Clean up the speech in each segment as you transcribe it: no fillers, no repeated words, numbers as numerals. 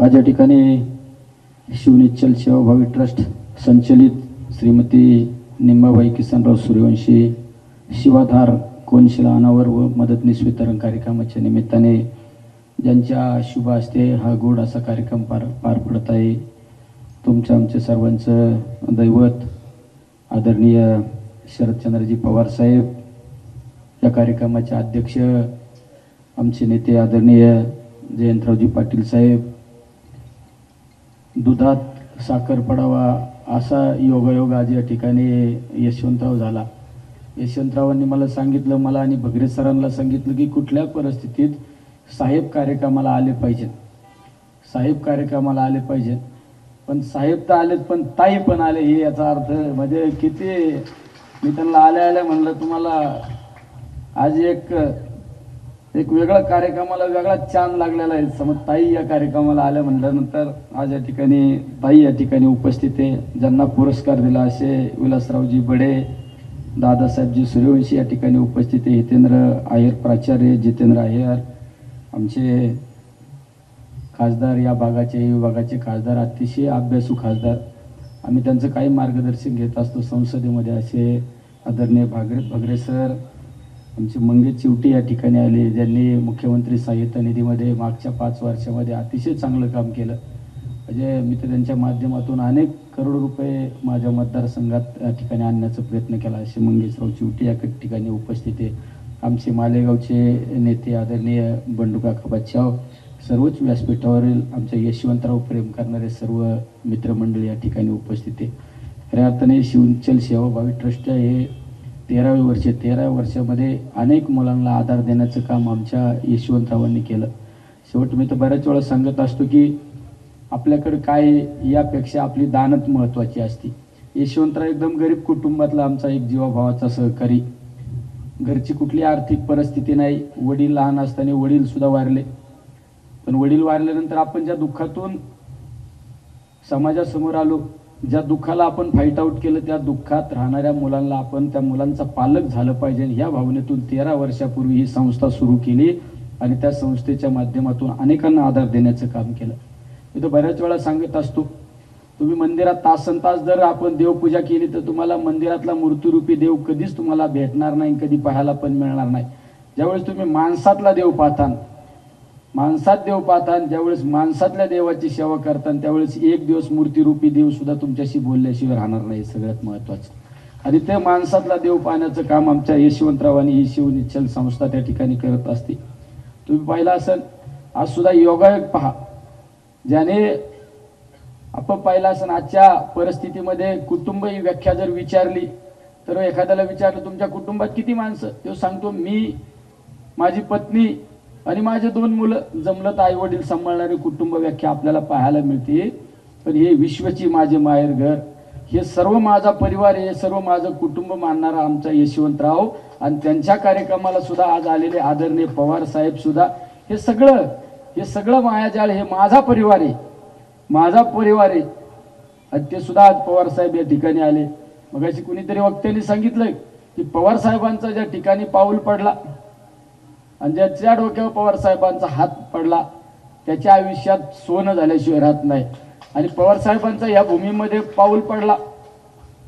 आज या ठिकाणी शिवनिश्चल सेवाभावी ट्रस्ट संचलित श्रीमती निम्बाबाई किसनराव सूर्यवंशी शिवाधार कोनशिला अनावर व मदतनीस वितरण कार्यक्रमाच्या निमित्ताने ज्यांच्या शुभ हस्ते हा गोड असा कार्यक्रम पार पडत आहे, तुमच्या आमच्या सर्वांचं दैवत आदरणीय शरदचंद्रजी पवार साहेब, या कार्यक्रमाचे अध्यक्ष आमचे नेते आदरणीय जयंतरावजी पाटील साहेब, दुधात साखर पडावा असा योगायोग आज या ठिकाणी यशवंतराव झाला. यशवंतरावांनी मला सांगितलं, मला आणि भगरे सरांना सांगितलं की कुठल्या परिस्थितीत साहेब कार्यक्रमाला आले पाहिजेत, साहेब कार्यक्रमाला आले पाहिजेत. पण साहेब तर आलेत पण ताई पण आले, हे याचा अर्थ म्हणजे किती. मी त्यांना आल्या म्हणलं तुम्हाला आज एक वेगळा कार्यक्रमाला वेगळा छान लागलेला आहे. समज ताई या कार्यक्रमाला आल्या म्हटल्यानंतर आज या ठिकाणी ताई या ठिकाणी उपस्थित आहे. ज्यांना पुरस्कार दिला असे विलासरावजी बडे, दादासाहेबजी सूर्यवंशी या ठिकाणी उपस्थित आहे. हितेंद्र आहेर प्राचार्य, जितेंद्र आहेर आमचे खासदार, या भागाचे विभागाचे खासदार, अतिशय अभ्यासू खासदार. आम्ही त्यांचं काही मार्गदर्शन घेत असतो संसदेमध्ये. असे आदरणीय भगरे सर, आमचे मंगेश चिवटी या ठिकाणी आले, ज्यांनी मुख्यमंत्री साहित्य निधीमध्ये मागच्या 5 वर्षामध्ये अतिशय चांगलं काम केलं. म्हणजे मी तर त्यांच्या माध्यमातून अनेक करोड रुपये माझ्या मतदारसंघात या ठिकाणी आणण्याचा प्रयत्न केला. असे मंगेशराव चिवटी या ठिकाणी उपस्थित आहे. आमचे मालेगावचे नेते आदरणीय बंडूकाका बच्चाव, सर्वच व्यासपीठावरील आमच्या यशवंतराव प्रेम करणारे सर्व मित्रमंडळी या ठिकाणी उपस्थित आहे. खऱ्या अर्थाने शिवनिश्चल सेवाभावी ट्रस्ट हे 13वे वर्ष, 13व्या वर्षामध्ये अनेक मुलांना आधार देण्याचं काम आमच्या यशवंतरावांनी केलं. शेवट मी तर बऱ्याच वेळा सांगत असतो की आपल्याकडे काय यापेक्षा आपली दानत महत्त्वाची असते. यशवंतराव एकदम गरीब कुटुंबातला आमचा एक जीवाभावाचा सहकारी. घरची कुठली आर्थिक परिस्थिती नाही. वडील लहान असताना वडील सुद्धा वारले, पण वडील वारल्यानंतर आपण ज्या दुःखातून समाजासमोर आलो, ज्या दुःखाला आपण फाईट आऊट केलं, त्या दुःखात राहणाऱ्या मुलांना आपण त्या मुलांचा पालक झालं पाहिजे, ह्या भावनेतून 13 वर्षापूर्वी ही संस्था सुरू केली आणि त्या संस्थेच्या माध्यमातून अनेकांना आधार देण्याचं काम केलं. मी तर बऱ्याच वेळा सांगत असतो, तुम्ही मंदिरात तासनतास जर आपण देवपूजा केली तर तुम्हाला मंदिरातला मूर्तिरूपी देव कधीच तुम्हाला भेटणार नाही, कधी पाहायला पण मिळणार नाही. ज्यावेळेस तुम्ही माणसातला देव पाहता, माणसात देव पाहता, ज्यावेळेस माणसातल्या देवाची सेवा करता, त्यावेळेस एक दिवस मूर्तिरूपी देव सुद्धा तुमच्याशी बोलल्याशिवाय राहणार नाही. सगळ्यात महत्त्वाचं. आणि ते माणसातला देव पाहण्याचं काम आमच्या यशवंतरावांनी ही शिवनिश्चल संस्था त्या ठिकाणी करत असते. तुम्ही पाहिलं असेल, आज सुद्धा योगायोग पहा, ज्याने आपण पाहिलं असेल आजच्या परिस्थितीमध्ये कुटुंब ही व्याख्या जर विचारली तर एखाद्याला विचारलं तुमच्या कुटुंबात किती माणसं, तो सांगतो मी, माझी पत्नी आणि माझे 2 मुलं, जमलं तर आई वडील सांभाळणारे कुटुंब व्याख्या आपल्याला पाहायला मिळते. पण हे विश्वची माझे माहेर घर, हे सर्व माझा परिवार, हे सर्व माझं कुटुंब मानणारा आमचा यशवंतराव आणि त्यांच्या कार्यक्रमाला सुद्धा आज आलेले आदरणीय पवार साहेब सुद्धा, हे सगळं मायाजाळ, हे माझा परिवार आहे, माझा परिवार आहे. आणि ते सुद्धा आज पवार साहेब या ठिकाणी आले. मगाशी कुणीतरी वक्त्यांनी सांगितलं की पवार साहेबांचा ज्या ठिकाणी पाऊल पडला आणि ज्याच्या डोक्यावर पवार साहेबांचा हात पडला त्याच्या आयुष्यात सोनं झाल्याशिवाय राहत नाही. आणि पवार साहेबांचा या भूमीमध्ये पाऊल पडला,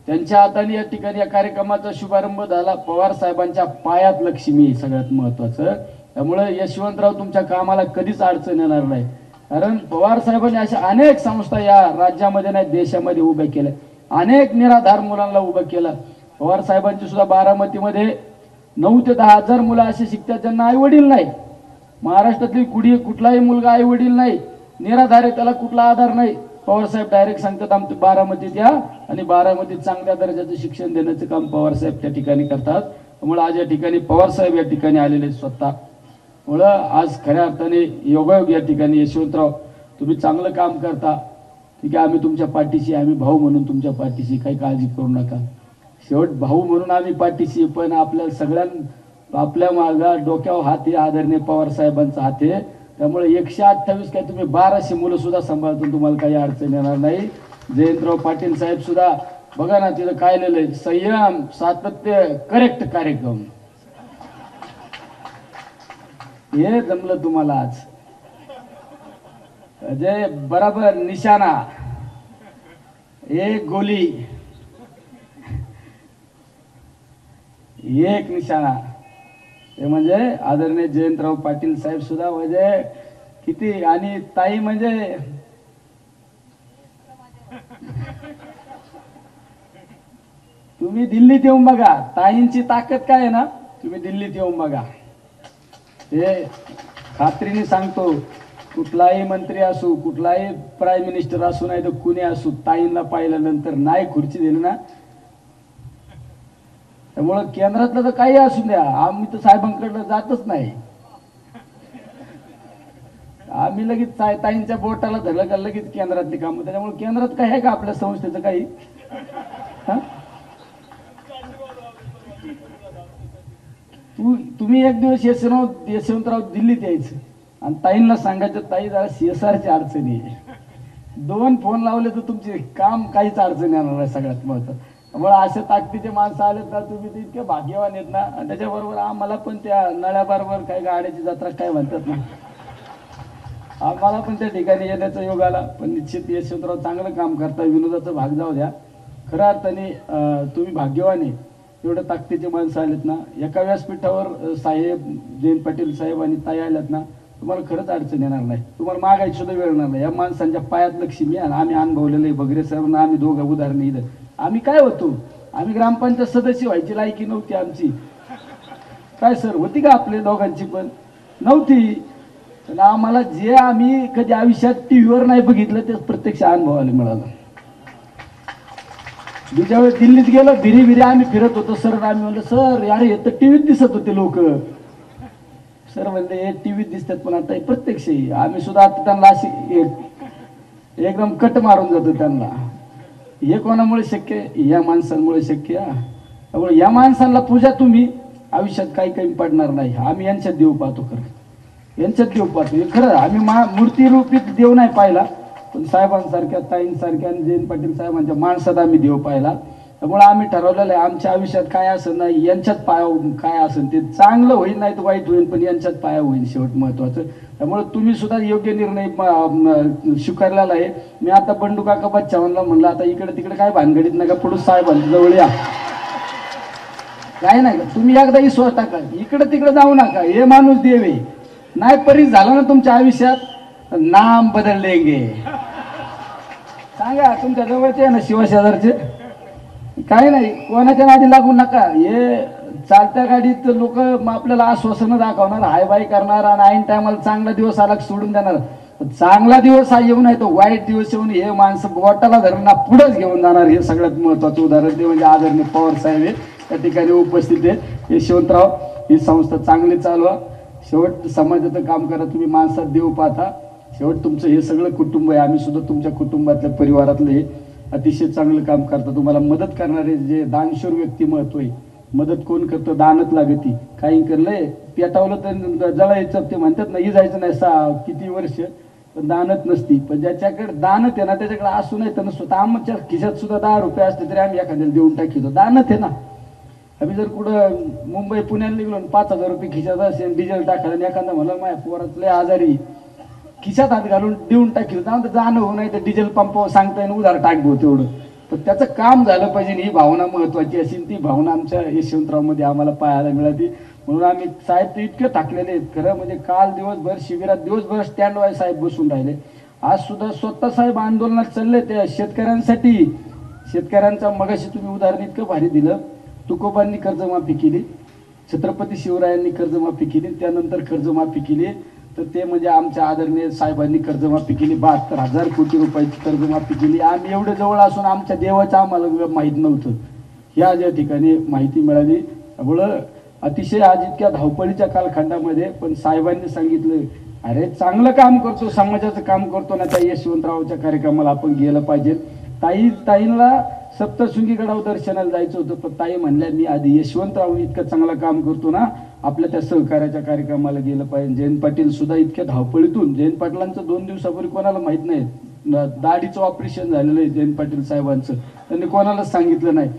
त्यांच्या हाताने या ठिकाणी या कार्यक्रमाचा शुभारंभ झाला. पवार साहेबांच्या पायात लक्ष्मी सगळ्यात महत्त्वाचं. त्यामुळे यशवंतराव तुमच्या कामाला कधीच अडचण येणार नाही, कारण पवार साहेबांनी अशा अनेक संस्था या राज्यामध्ये नाही देशामध्ये उभ्या केल्या, अनेक निराधार मुलांना उभं केलं. पवार साहेबांची सुद्धा बारामतीमध्ये 9 ते 10 हजार मुलं असे शिकतात ज्यांना आई वडील नाही. महाराष्ट्रातली कुठलाही मुलगा आई वडील नाही, निराधार आहे, त्याला कुठला आधार नाही. पवार साहेब डायरेक्ट सांगतात आमच्या बारामतीत या आणि बारामतीत चांगल्या दर्जाचं शिक्षण देण्याचं काम पवार साहेब त्या ठिकाणी करतात. त्यामुळे आज या ठिकाणी पवार साहेब या ठिकाणी आलेले स्वतः. त्यामुळं आज खऱ्या अर्थाने योगायोग या ठिकाणी यशवंतराव तुम्ही चांगलं काम करता. ठीक आहे, आम्ही तुमच्या पाठीशी, आम्ही भाऊ म्हणून तुमच्या पाठीशी, काही काळजी करू नका. शेवट भाऊ म्हणून आम्ही पाठीशी, पण आपल्या सगळ्यांना आपल्या मागा डोक्यावर हात आहे आदरणीय पवार साहेबांचा हात आहे. त्यामुळे 128 काय तुम्ही 1200 मुलं सुद्धा सांभाळतो, तुम्हाला काही अडचण येणार नाही. जयंतराव पाटील साहेब सुद्धा बघा ना, तिथं काय लिहिलंय, संयम, सातत्य, करेक्ट कार्यक्रम. हे जमलं तुम्हाला आज. जे बराबर निशाणा, एक गोली, एक निशाणा, ते म्हणजे आदरणीय जयंतराव पाटील साहेब सुद्धा म्हणजे किती, आणि ताई म्हणजे तुम्ही दिल्लीत येऊन बघा ताईंची ताकद काय आहे ना, तुम्ही दिल्लीत येऊन बघा. हे खात्रीने सांगतो, कुठलाही मंत्री असू, कुठलाही प्राईम मिनिस्टर असू, नाही तर कुणी असू, ताईंना पाहिल्यानंतर नाही खुर्ची दिली ना. त्यामुळं केंद्रातलं तर काही असू द्या, आम्ही तर साहेबांकडे जातच नाही. आम्ही लगेच ताईंच्या बोटाला धरलं का लगेच केंद्रातली कामं. त्याच्यामुळे केंद्रात काय आहे का आपल्या संस्थेचं काही? तुम्ही एक दिवस यशवंतराव दिल्लीत यायचं आणि ताईंना सांगायचं, ताई जरा CSRची अडचणी आहे. 2 फोन लावले तर तुमचे काम काहीच अडचण येणार नाही. सगळ्यात महत्त्वाचं त्यामुळे अशा ताकदीचे माणसं आले तर तुम्ही ते इतके भाग्यवान आहेत ना. आणि त्याच्याबरोबर आम्हाला पण त्या नळ्याबरोबर काही गाड्याची जत्रा काय म्हणतात ना, आम्हाला पण त्या ठिकाणी येण्याचा योग आला. पण निश्चित यशवंतराव चांगलं काम करता, विनोदाचा भाग जाऊ द्या. खऱ्या अर्थाने तुम्ही भाग्यवान आहे, एवढं ताकदीचे माणसं आलेत ना. एका व्यासपीठावर साहेब जयंत पाटील साहेब आणि ताई आल्यात ना, तुम्हाला खरंच अडचण येणार नाही. तुम्हाला मागायची सुद्धा वेळ येणार नाही. या माणसांच्या पायात लक्ष्मी आहे. आम्ही अनुभवलेलं आहे. बगरे साहेबांना आम्ही दोघं उदाहरणं इथं. आम्ही काय होतो, आम्ही ग्रामपंचायत सदस्य व्हायची लायकी नव्हती आमची. काय सर होती का आपल्या दोघांची? पण नव्हती. पण आम्हाला जे आम्ही कधी आयुष्यात टीव्हीवर नाही बघितलं ते प्रत्यक्ष अनुभवायला मिळालं. ज्यावेळेस दिल्लीत गेलो, भिरी आम्ही फिरत होतो. सर आम्ही म्हणलं, सर अरे हे तर टीव्हीत दिसत होते लोक. सर म्हणले हे टीव्हीत दिसतात पण आता प्रत्यक्ष. आम्ही सुद्धा आता त्यांना अशी एकदम कट मारून जातो त्यांना. हे कोणामुळे शक्य? या माणसांमुळे शक्य. त्यामुळे या माणसांना पूजा तुम्ही आयुष्यात काही कमी पडणार नाही. आम्ही यांच्यात देव पाहतो, खरं यांच्यात देव पाहतो. हे खरं आम्ही मूर्ती रूपीत देव नाही पाहिला, पण साहेबांसारख्या, ताईंसारख्या आणि जयंत पाटील साहेबांच्या माणसात आम्ही देव पाहिला. त्यामुळे आम्ही ठरवलेलं आहे, आमच्या आयुष्यात काय असेल नाही, यांच्यात पाया काय असेल ते चांगलं होईल नाही तर वाईट होईल, पण यांच्यात पाया होईल शेवट महत्वाचं. त्यामुळे तुम्ही सुद्धा योग्य निर्णय स्वीकारलेला आहे. मी आता बंडू काका बच्चावांना म्हणलं, आता इकडे तिकडे काय भानगडीत नका पुढे, साहेबांच्या जवळ या. काय नाही, तुम्ही एकदा विश्वास टाका, इकडे तिकडे जाऊ नका. हे माणूस देव आहे. नाही परीस झाला ना तुमच्या आयुष्यात, नाम बदललेंगे. सांगा तुमच्या जवळचे आहे ना शिवशेजारचे, काही नाही कोणाच्या नादी लागू नका. हे चालत्या गाडीत लोक आपल्याला आश्वासनं दाखवणार, हाय बाय करणार आणि ऐन टायमाला चांगला दिवस आला सोडून देणार. चांगला दिवस हा येऊ नाही तो वाईट दिवस येऊन हे माणसं बोटाला धरून ना पुढेच घेऊन जाणार. हे सगळ्यात महत्वाचं उदाहरण ते म्हणजे आदरणीय पवार साहेब हे त्या ठिकाणी उपस्थित आहे. यशवंतराव, ही संस्था चांगली चालवा. शेवट समाजाचं काम करा. तुम्ही माणसात देव पाहता. शेवट तुमचं हे सगळं कुटुंब आहे. आम्ही सुद्धा तुमच्या कुटुंबातल्या परिवारातले हे अतिशय चांगलं काम करता. तुम्हाला मदत करणारे जे दानशूर व्यक्तिमत्व आहे. मदत कोण करतं? दानच लागती. काही करलंय पेटावलं तर जळायचं ते म्हणतात ना, ही जायचं नाही किती वर्ष, पण दानत नसती. पण ज्याच्याकडे दानत आहे ना त्याच्याकडे असू नाही तर स्वतः आमच्या खिशात सुद्धा 10 रुपये असते तरी आम्ही एखाद्याला देऊन टाकीतो. दानत आहे ना. आम्ही जर कुठं मुंबई पुण्याला निघलो 5,000 रुपये खिशात असेल, डिझेल टाकायला, एखादा म्हणा माझ्या पोरातले आजारी, खिशात हात घालून देऊन टाकील. जाणं हो नाही तर डिझेल पंपावर सांगता येईल उधार टाकबो तेवढं, पण त्याचं काम झालं पाहिजे. ही भावना महत्वाची असेल. ती भावना आमच्या यशवंतरावमध्ये आम्हाला पाहायला मिळाली. म्हणून आम्ही साहेब तर इतके थकलेले आहेत खरं म्हणजे. काल दिवसभर शिबिरात दिवसभर स्टँड वाय साहेब बसून राहिले. आज सुद्धा स्वतः साहेब आंदोलनात चालले त्या शेतकऱ्यांसाठी. शेतकऱ्यांचा मगाशी तुम्ही उदाहरण इतकं भारी दिलं. तुकोबांनी कर्जमाफी केली, छत्रपती शिवरायांनी कर्जमाफी केली, त्यानंतर कर्जमाफी केली. तर ते म्हणजे आमच्या आदरणीय साहेबांनी कर्जमाफी केली. 72,000 कोटी रुपयाची कर्जमाफी केली. आम्ही एवढे जवळ असून आमच्या देवाचं आम्हाला माहीत नव्हतं. ह्या ज्या ठिकाणी माहिती मिळाली. त्यामुळं अतिशय आज इतक्या धावपळीच्या कालखंडामध्ये पण साहेबांनी सांगितलं, अरे चांगलं काम करतो, समाजाचं काम करतो ना, त्या यशवंतरावच्या कार्यक्रमाला आपण गेलं पाहिजे. ताईंना सप्तशृंगी गडावर दर्शनाला जायचं होतं, पण ताई म्हणल्या मी आधी यशवंतराव इतकं चांगलं काम करतो ना, आपल्या त्या सहकार्याच्या कार्यक्रमाला गेलं पाहिजे. जयंत पाटील सुद्धा इतक्या धावपळीतून, जयंत पाटलांचं 2 दिवसापूर्वी कोणाला माहित नाही, दाढीचं ऑपरेशन झालेलं आहे जयंत पाटील साहेबांचं, त्यांनी कोणालाच सांगितलं नाही.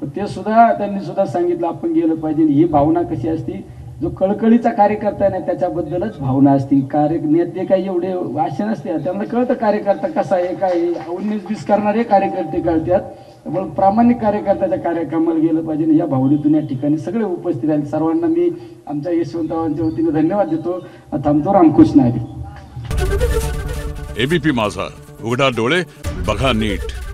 ते सुद्धा त्यांनी सुद्धा सांगितलं आपण गेलं पाहिजे. ही भावना कशी असती, जो कळकळीचा कार्यकर्ता आहे ना त्याच्याबद्दलच भावना असतील. नेते काही एवढे असे नसते, त्यांना कळतं कार्यकर्ता कसा आहे काय आहे. 19-20 करणारे कार्यकर्ते कळतात. त्यामुळे प्रामाणिक कार्यकर्त्याच्या कार्यक्रमाला गेलं पाहिजे. या भावनेतून या ठिकाणी सगळे उपस्थित आहेत. सर्वांना मी आमच्या यशवंतरावांच्या वतीने धन्यवाद देतो. थांबतो. रामकृष्ण हरी. एबीपी माझा, उघडा डोळे बघा नीट.